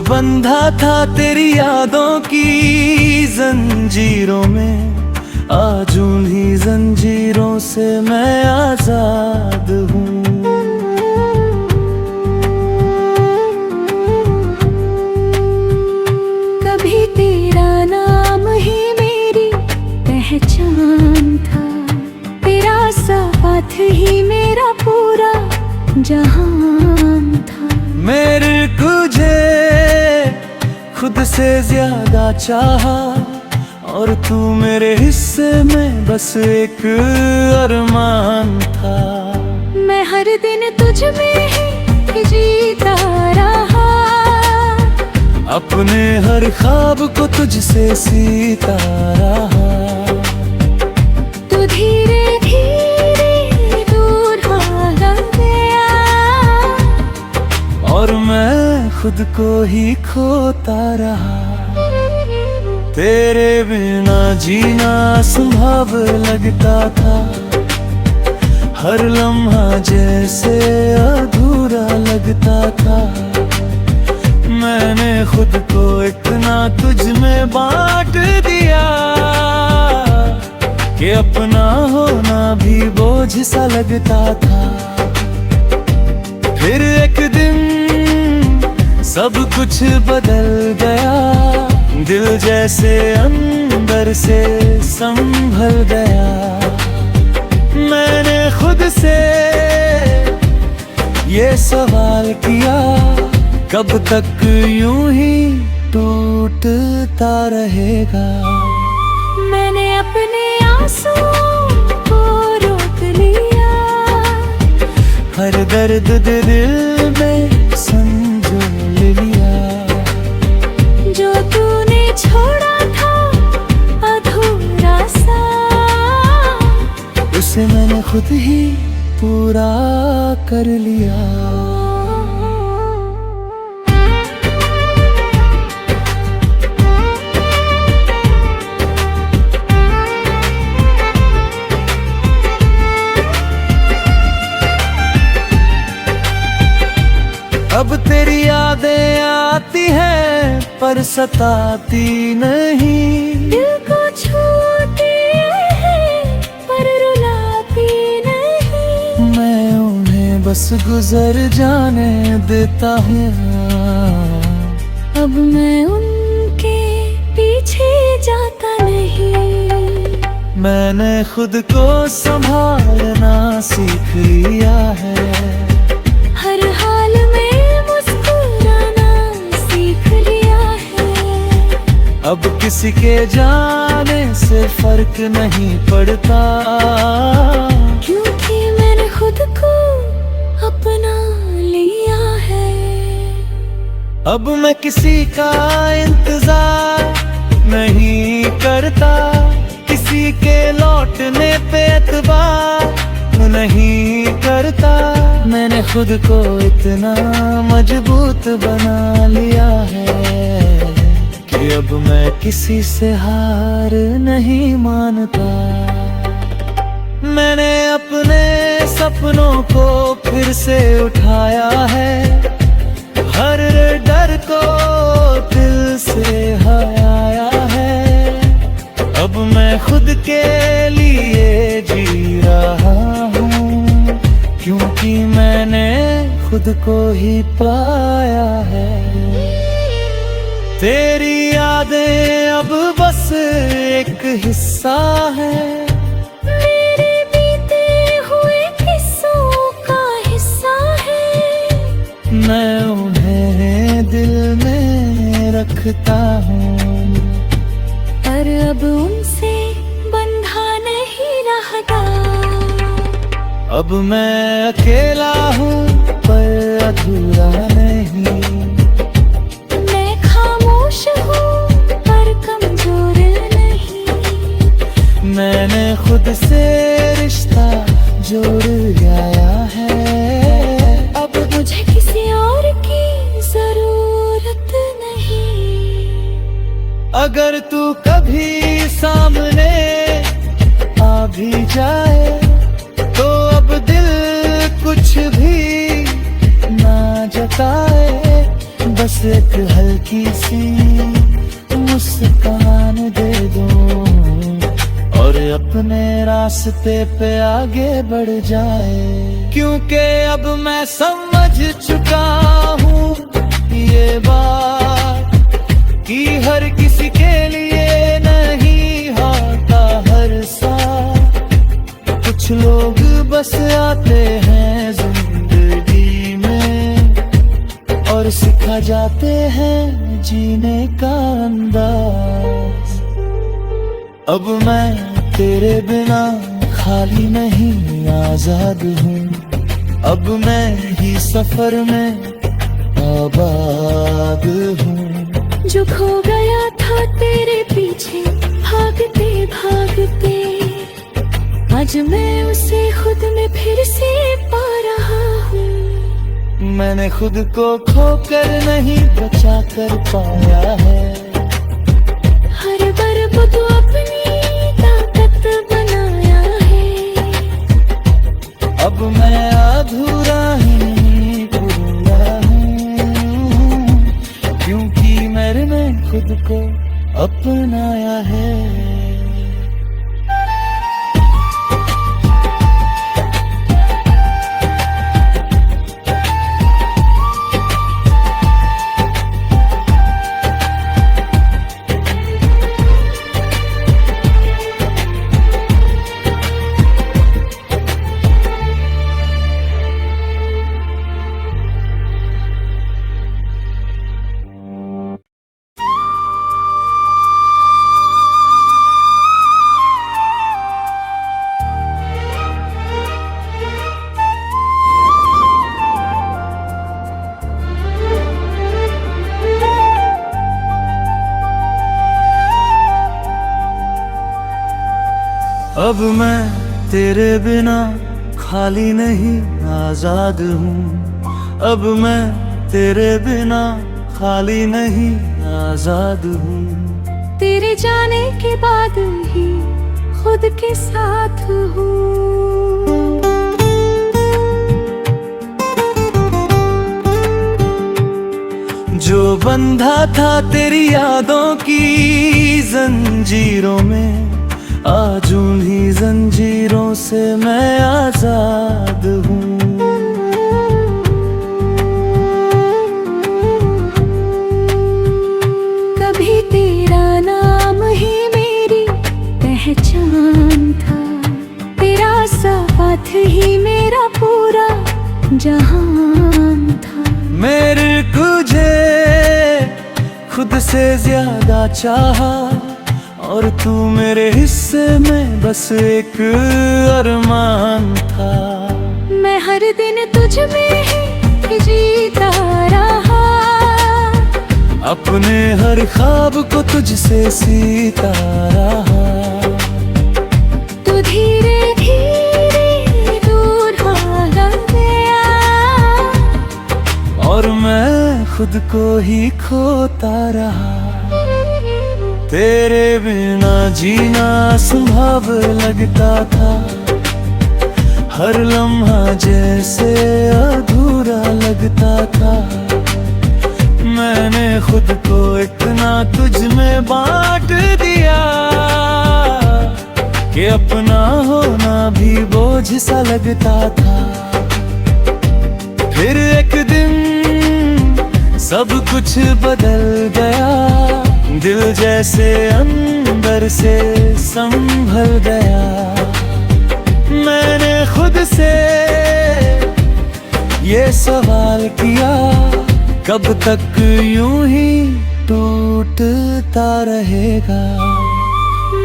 बंधा था तेरी यादों की जंजीरों में, आज उन्हीं जंजीरों से मैं आजाद हूँ। कभी तेरा नाम ही मेरी पहचान था, तेरा साथ ही मेरा पूरा जहान था। मेरे तुझे खुद से ज्यादा चाहा, और तू मेरे हिस्से में बस एक अरमान था। मैं हर दिन तुझ में ही जीता रहा, अपने हर ख्वाब को तुझसे सीता रहा। तू धीरे धीरे दूर हो गया, और मैं खुद को ही खोता रहा। तेरे बिना जीना असंभव लगता था, हर लम्हा जैसे अधूरा लगता था। मैंने खुद को इतना तुझ में बांट दिया कि अपना होना भी बोझ सा लगता था। फिर एक दिन सब कुछ बदल गया, दिल जैसे अंदर से संभल गया। मैंने खुद से ये सवाल किया, कब तक यूं ही टूटता रहेगा। मैंने अपने आंसुओं को रोक लिया, हर दर्द दिल में संजो लिया। जो तूने छोड़ा था अधूरा सा, उसे मैंने खुद ही पूरा कर लिया। अब तेरी यादें आती हैं पर सताती नहीं, दिल को छूती है पर रुलाती नहीं। मैं उन्हें बस गुजर जाने देता हूँ। अब मैं उनके पीछे जाता नहीं, मैंने खुद को संभालना सीख लिया है। हर हाल में मुस्कुराना सीख लिया है। अब किसी के जाने से फर्क नहीं पड़ता, क्योंकि मैंने खुद को अपना लिया है। अब मैं किसी का इंतजार नहीं करता, किसी के लौटने पे एतबार नहीं करता। मैंने खुद को इतना मजबूत बना लिया है कि अब मैं किसी से हार नहीं मानता। मैंने अपने सपनों को फिर से उठाया है, हर डर को दिल से हराया है। अब मैं खुद के लिए जी रहा हूँ, क्योंकि मैंने खुद को ही पाया है। तेरी यादें अब बस एक हिस्सा है, मेरे बीते हुए किस्सों का हिस्सा है। मैं उन्हें दिल में रखता हूँ, पर अब उनसे बंधा नहीं रहता। अब मैं अकेला हूँ पर अधूरा नहीं, मैं खामोश हूँ पर कमजोर नहीं। मैंने खुद से रिश्ता जोड़ लिया है। अब मुझे किसी और की जरूरत नहीं। अगर तू कभी सामने आ भी जाए तो अब दिल कुछ भी ना जताए, बस एक हल्की सी मुस्कान दे दूं और अपने रास्ते पे आगे बढ़ जाए। क्योंकि अब मैं समझ चुका हूँ ये बात कि हर किसी के लिए नहीं होता हर साथ। कुछ लोग बस आते हैं जिंदगी में और सिखा जाते हैं जीने का अंदाज। अब मैं तेरे बिना खाली नहीं आजाद हूँ, अब मैं ही सफर में आबाद हूँ। जो खो गया था तेरे पीछे भागते भागते, आज मैं उसे खुद में फिर से पा रहा हूँ। मैंने खुद को खोकर नहीं बचा कर पाया है, हर बर्ब तो अपनी ताकत बनाया है। अब मैं अधूरा ही पूरा हूँ, क्योंकि मैंने खुद को अपनाया है। अब मैं तेरे बिना खाली नहीं आजाद हूँ, अब मैं तेरे बिना खाली नहीं आजाद हूँ। तेरे जाने के बाद ही खुद के साथ हूँ। जो बंधा था तेरी यादों की जंजीरों में, आज उन्हीं जंजीरों से मैं आजाद हूँ। कभी तेरा नाम ही मेरी पहचान था, तेरा साथ ही मेरा पूरा जहान था। मेरे तुझे खुद से ज्यादा चाहा और तू मेरे हिस्से में बस एक अरमान था। मैं हर दिन तुझ में ही जीता रहा, अपने हर ख्वाब को तुझसे सीता रहा। तू धीरे धीरे दूर भागा गया और मैं खुद को ही खोता रहा। तेरे बिना जीना असंभव लगता था, हर लम्हा जैसे अधूरा लगता था। मैंने खुद को इतना तुझ में बांट दिया कि अपना होना भी बोझ सा लगता था। फिर एक दिन सब कुछ बदल गया, दिल जैसे अंदर से संभल गया। मैंने खुद से ये सवाल किया, कब तक यूं ही टूटता रहेगा।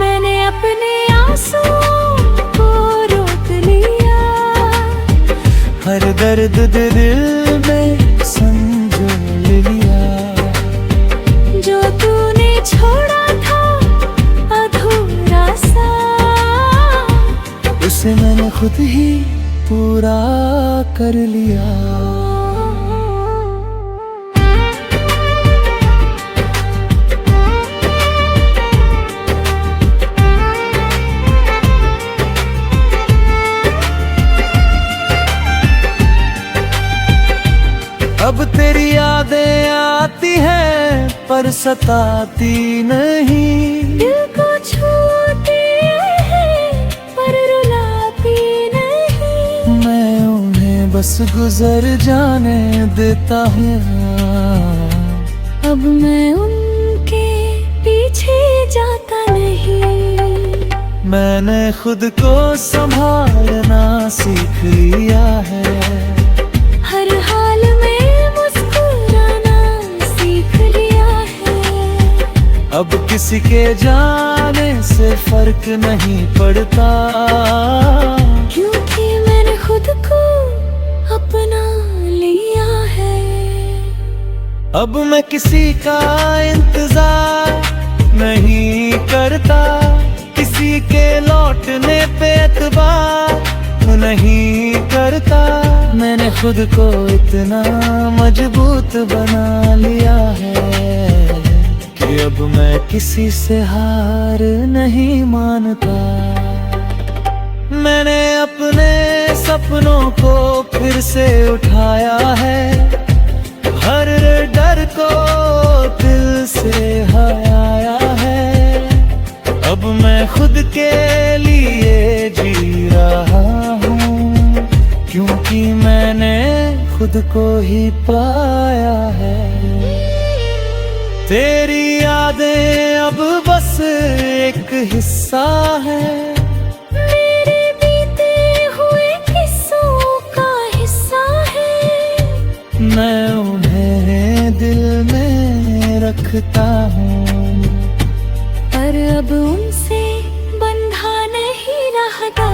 मैंने अपने आंसुओं को रोक लिया, हर दर्द दिल में संजो लिया। जो तूने छोड़ा था अधूरा सा, उसे मैंने खुद ही पूरा कर लिया। अब तेरी यादें आती पर सताती नहीं। दिल को छूती है पर रुलाती नहीं। मैं उन्हें बस गुजर जाने देता हूँ। अब मैं उनके पीछे जाता नहीं। मैंने खुद को संभालना सीख लिया है। हर हाल में मुस्कुराना सीख लिया है। अब किसी के जाने से फर्क नहीं पड़ता, क्योंकि मैंने खुद को अपना लिया है। अब मैं किसी का इंतजार नहीं करता, किसी के लौटने पे एतबार नहीं करता। मैंने खुद को इतना मजबूत बना लिया है कि अब मैं किसी से हार नहीं मानता। मैंने अपने सपनों को फिर से उठाया है, हर डर को दिल से हराया है। अब मैं खुद के लिए जी रहा हूँ, क्योंकि मैंने खुद को ही पाया है। तेरी यादें अब बस एक हिस्सा है, मेरे बीते हुए किस्सों का हिस्सा है। मैं उन्हें दिल में रखता हूँ, पर अब उनसे बंधा नहीं रहता।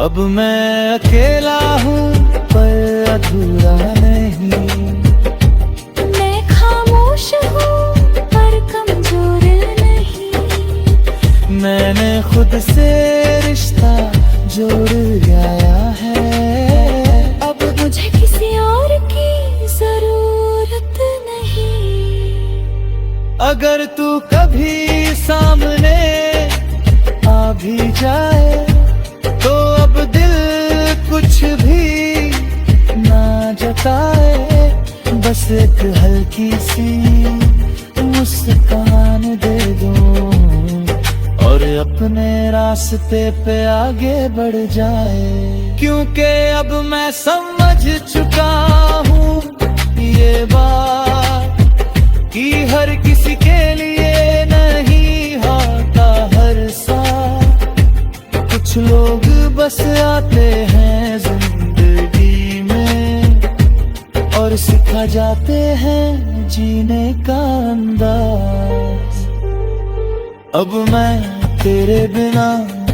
अब मैं अकेला हूँ पर अधूरा नहीं। मैं खामोश हूँ पर कमजोर नहीं। मैंने खुद से रिश्ता जोड़ लिया है। अब मुझे किसी और की जरूरत नहीं। अगर तू कभी सामने आ भी जाए तो अब दिल कुछ भी ना जताए। बस एक हल्की सी मुस्कान दे दूं और अपने रास्ते पे आगे बढ़ जाए। क्योंकि अब मैं समझ चुका हूँ ये बात कि हर किसी के लिए नहीं होता हर साथ। कुछ लोग बस आते हैं जिंदगी में और सिखा जाते हैं जीने का अंदाज। अब मैं तेरे बिना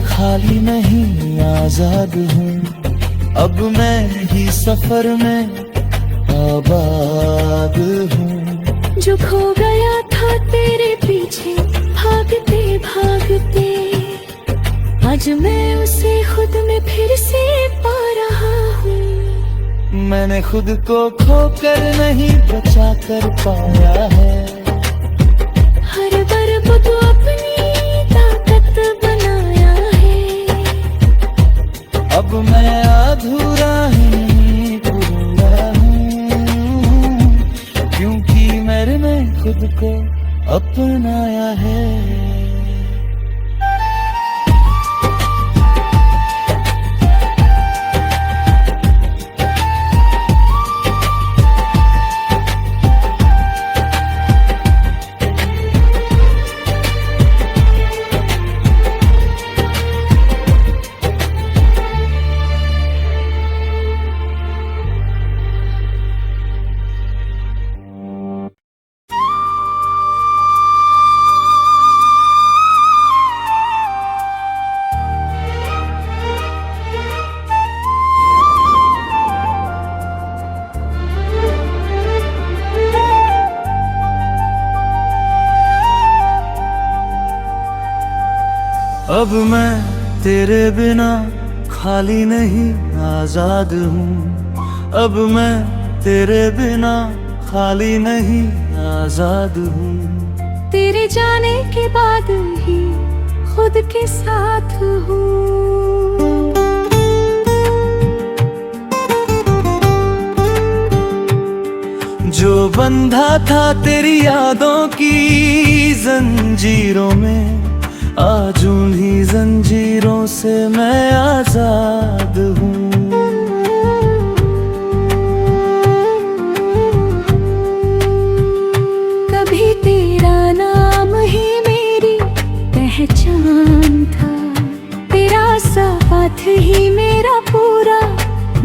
खाली नहीं आजाद हूँ। अब मैं ही सफर में आबाद हूँ। जो खो गया था तेरे पीछे भागते भागते, आज मैं उसे खुद में फिर से पा रहा हूँ। मैंने खुद को खोकर नहीं बचा कर पाया है। हर बर्फ को अपनी ताकत बनाया है। अब मैं अधूरा ही पूरा हूँ, क्योंकि मैंने खुद को अपनाया है। अब मैं तेरे बिना खाली नहीं आजाद हूँ। अब मैं तेरे बिना खाली नहीं आजाद हूँ। तेरे जाने के बाद ही खुद के साथ हूँ। जो बंधा था तेरी यादों की जंजीरों में, आज उन्हीं जंजीरों से मैं आजाद हूँ। कभी तेरा नाम ही मेरी पहचान था, तेरा साथ ही मेरा पूरा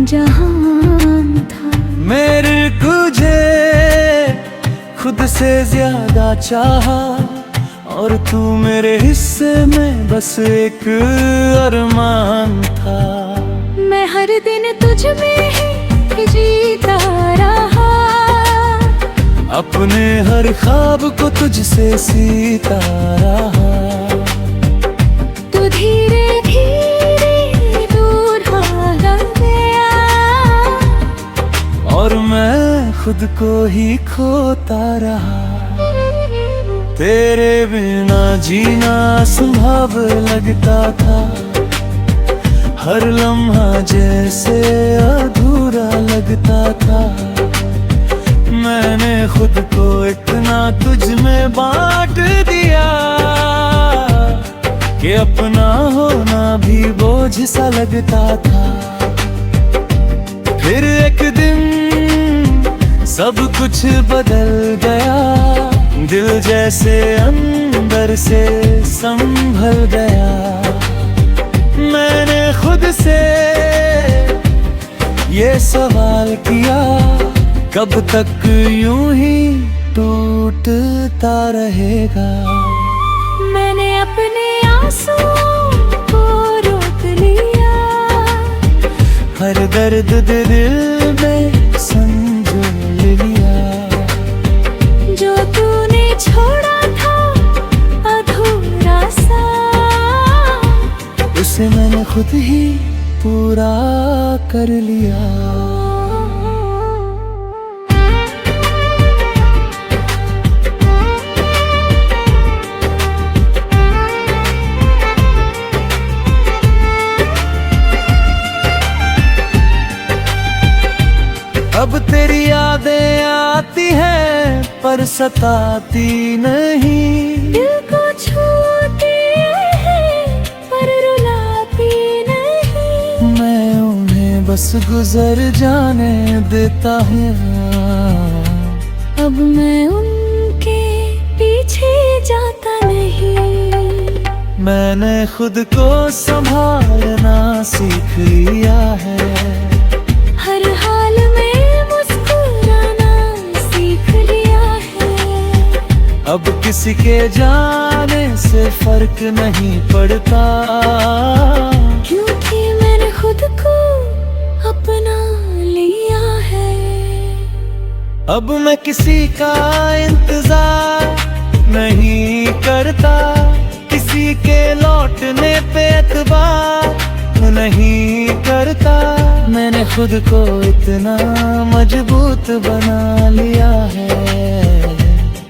जहान था। मेरे तुझे खुद से ज्यादा चाहा, और तू मेरे हिस्से में बस एक अरमान था। मैं हर दिन तुझ में ही जीता रहा, अपने हर ख्वाब को तुझसे सीता रहा। तू धीरे धीरे दूर हो गया, और मैं खुद को ही खोता रहा। तेरे बिना जीना असंभव लगता था, हर लम्हा जैसे अधूरा लगता था। मैंने खुद को इतना तुझ में बांट दिया कि अपना होना भी बोझ सा लगता था। फिर एक दिन सब कुछ बदल गया, दिल जैसे अंदर से संभल गया। मैंने खुद से ये सवाल किया, कब तक यूं ही टूटता रहेगा। मैंने अपने आंसुओं को रोक लिया, हर दर्द दिल में संजो लिया। जो तूने छोड़ा था अधूरा सा, उसे मैंने खुद ही पूरा कर लिया। अब तेरी यादें आती हैं पर सताती नहीं, दिल को छूती है पर रुलाती नहीं। मैं उन्हें बस गुजर जाने देता हूँ। अब मैं उनके पीछे जाता नहीं, मैंने खुद को संभालना सीख लिया है। हर हाल में मुस्कुराना सीख लिया है। अब किसी के जाने से फर्क नहीं पड़ता, क्योंकि मैंने खुद को अपना लिया है। अब मैं किसी का इंतजार नहीं करता, किसी के लौटने पे एतबार नहीं करता। मैंने खुद को इतना मजबूत बना लिया है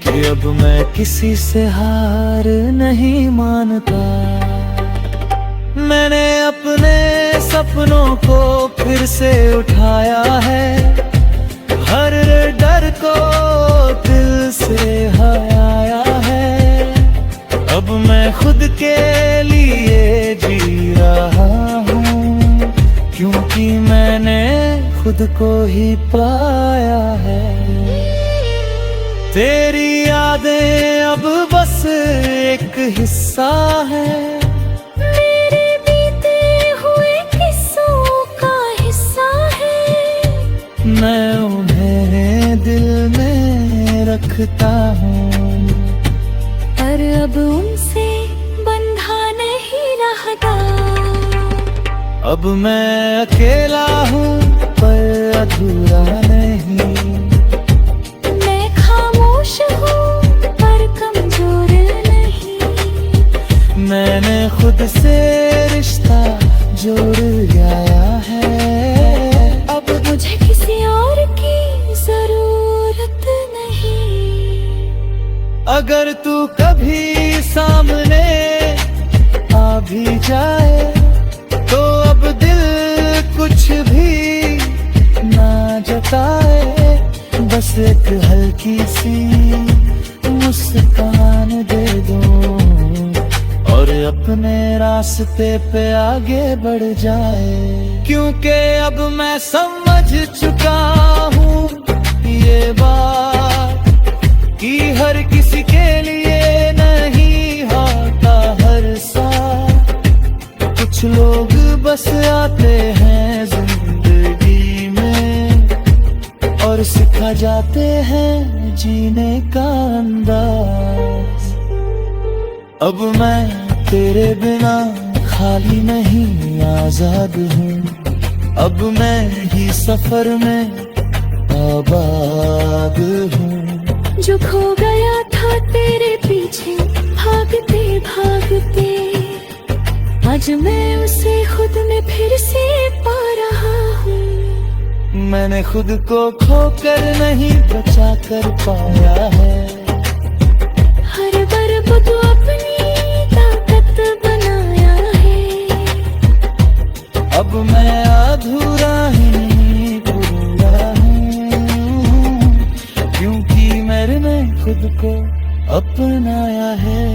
कि अब मैं किसी से हार नहीं मानता। मैंने अपने सपनों को फिर से उठाया है, हर डर को दिल से हराया है। अब मैं खुद के लिए जी रहा हूँ, क्योंकि मैंने खुद को ही पाया है। तेरी यादें अब बस एक हिस्सा है, मेरे बीते हुए किस्सों का हिस्सा है। मैं उन्हें दिल में रखता हूँ, पर अब उनसे बंधा नहीं रहता। अब मैं अकेला हूँ पर अधूरा नहीं, मैं खामोश हूँ पर कमजोर नहीं। मैंने खुद से रिश्ता जोड़ लिया है। अब मुझे किसी और की जरूरत नहीं। अगर तू कभी सामने आ भी जाए तो अब दिल कुछ भी ना जताए, बस एक हल हल्की सी मुस्कान दे दूं और अपने रास्ते पे आगे बढ़ जाए। क्योंकि अब मैं समझ चुका हूँ ये बात कि हर किसी के लिए नहीं होता हर साथ। कुछ लोग बस आते हैं जिंदगी में और सिखा जाते हैं जीने का अंदाज। अब मैं तेरे बिना खाली नहीं आजाद हूँ, अब मैं ही सफर में आबाद हूँ। जो खो गया था तेरे पीछे भागते भागते, आज मैं उसे खुद में फिर से पा रहा हूँ। मैंने खुद को खोकर नहीं बचा कर पाया है, हर बर्ब तो अपनी ताकत बनाया है। अब मैं अधूरा ही पूरा हूँ, क्योंकि मैंने खुद को अपनाया है।